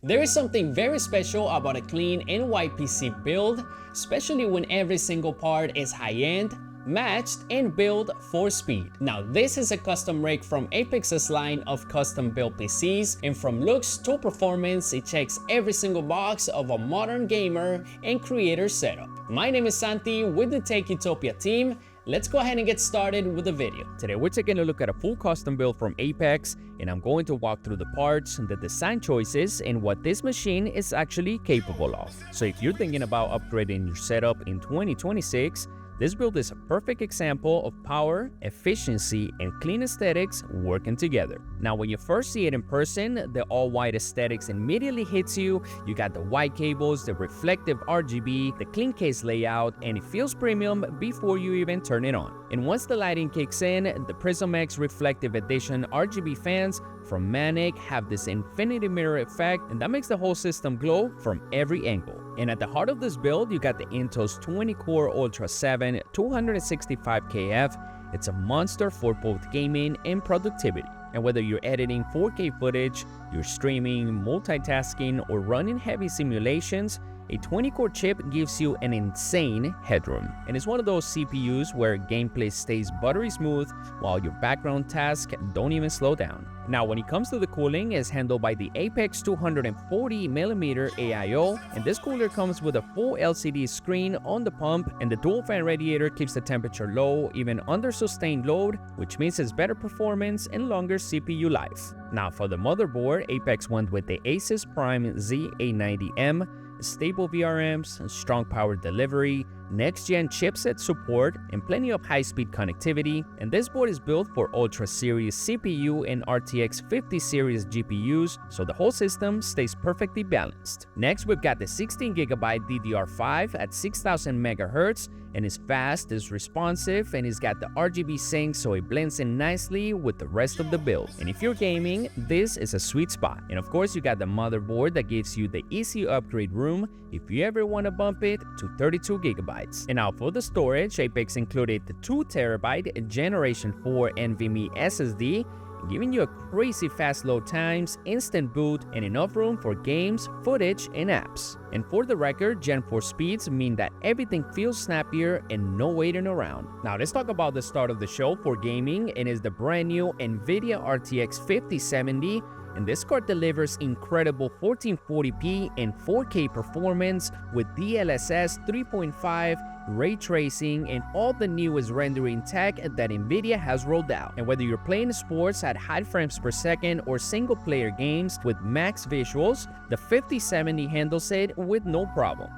There is something very special about a clean and white PC build, especially when every single part is high-end, matched, and built for speed. Now this is a custom rig from Apex's line of custom built PCs, and from looks to performance, it checks every single box of a modern gamer and creator setup. My name is Santi with the Tech Utopia team. Let's go ahead and get started with the video. Today we're taking a look at a full custom build from Apex, and I'm going to walk through the parts, the design choices, and what this machine is actually capable of. So if you're thinking about upgrading your setup in 2026, this build is a perfect example of power, efficiency, and clean aesthetics working together. Now, when you first see it in person, the all-white aesthetics immediately hits you. You got the white cables, the reflective RGB, the clean case layout, and it feels premium before you even turn it on. And once the lighting kicks in, the Prism X Reflective Edition RGB fans from Manic have this infinity mirror effect, and that makes the whole system glow from every angle. And at the heart of this build, you got the Intel's 20-core Ultra 7 265KF. It's a monster for both gaming and productivity. And whether you're editing 4K footage, you're streaming, multitasking, or running heavy simulations, a 20-core chip gives you an insane headroom. And it's one of those CPUs where gameplay stays buttery smooth while your background tasks don't even slow down. Now, when it comes to the cooling, it's handled by the Apex 240mm AIO, and this cooler comes with a full LCD screen on the pump, and the dual fan radiator keeps the temperature low even under sustained load, which means it's better performance and longer CPU life. Now, for the motherboard, Apex went with the Asus Prime Z890M, stable VRMs, strong power delivery, next-gen chipset support, and plenty of high-speed connectivity. And this board is built for Ultra Series CPU and RTX 50 series GPUs, so the whole system stays perfectly balanced. Next, we've got the 16GB DDR5 at 6000 MHz, and it's fast, it's responsive, and it's got the RGB sync, so it blends in nicely with the rest of the build. And if you're gaming, this is a sweet spot. And of course, you got the motherboard that gives you the easy upgrade room if you ever want to bump it to 32GB. And now for the storage, Apex included the 2TB Generation 4 NVMe SSD, giving you a crazy fast load times, instant boot, and enough room for games, footage, and apps. And for the record, Gen 4 speeds mean that everything feels snappier and no waiting around. Now let's talk about the start of the show for gaming, and is the brand new NVIDIA RTX 5070. And this card delivers incredible 1440p and 4K performance with DLSS 3.5, ray tracing, and all the newest rendering tech that NVIDIA has rolled out. And whether you're playing sports at high frames per second or single-player games with max visuals, the 5070 handles it with no problem.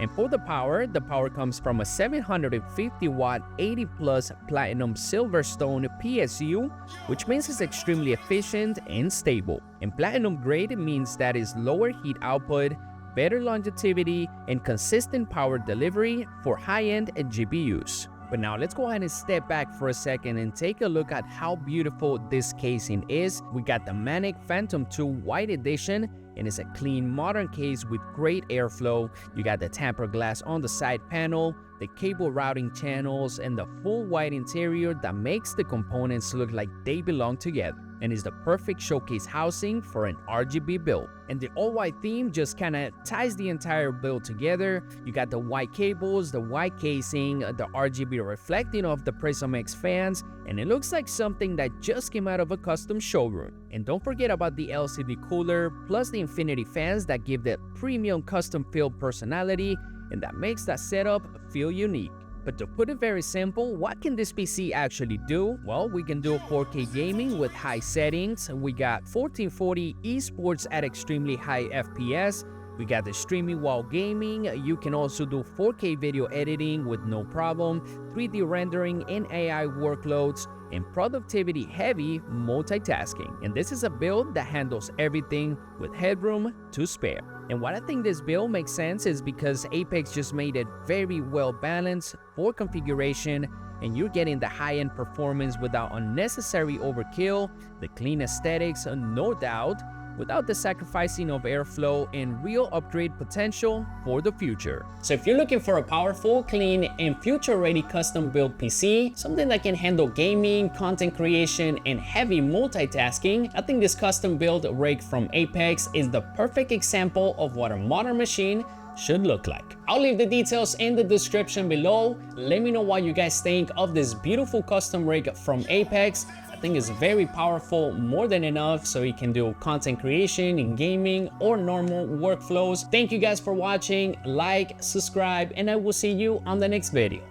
And for the power comes from a 750-watt 80-plus Platinum Silverstone PSU, which means it's extremely efficient and stable. And Platinum grade means that is lower heat output, better longevity, and consistent power delivery for high-end GPUs. But now let's go ahead and step back for a second and take a look at how beautiful this casing is. We got the Manic Phantom 2 White Edition, and it's a clean, modern case with great airflow. You got the tempered glass on the side panel, the cable routing channels, and the full white interior that makes the components look like they belong together, and is the perfect showcase housing for an RGB build. And the all-white theme just kind of ties the entire build together. You got the white cables, the white casing, the RGB reflecting off the Prism X fans, and it looks like something that just came out of a custom showroom. And don't forget about the LCD cooler, plus the infinity fans that give that premium custom feel personality, and that makes that setup feel unique. But to put it very simple, what can this PC actually do? Well, we can do 4K gaming with high settings. We got 1440 esports at extremely high FPS. We got the streaming while gaming. You can also do 4K video editing with no problem, 3D rendering and AI workloads, and productivity heavy multitasking. And this is a build that handles everything with headroom to spare. And what I think this build makes sense is because Apex just made it very well balanced for configuration, and you're getting the high-end performance without unnecessary overkill, the clean aesthetics, no doubt, without the sacrificing of airflow and real upgrade potential for the future. So if you're looking for a powerful, clean, and future-ready custom-built PC, something that can handle gaming, content creation, and heavy multitasking, I think this custom-built rig from Apex is the perfect example of what a modern machine should look like. I'll leave the details in the description below. Let me know what you guys think of this beautiful custom rig from Apex. I think it's very powerful, more than enough, so you can do content creation in gaming or normal workflows. Thank you guys for watching. Like, subscribe, and I will see you on the next video.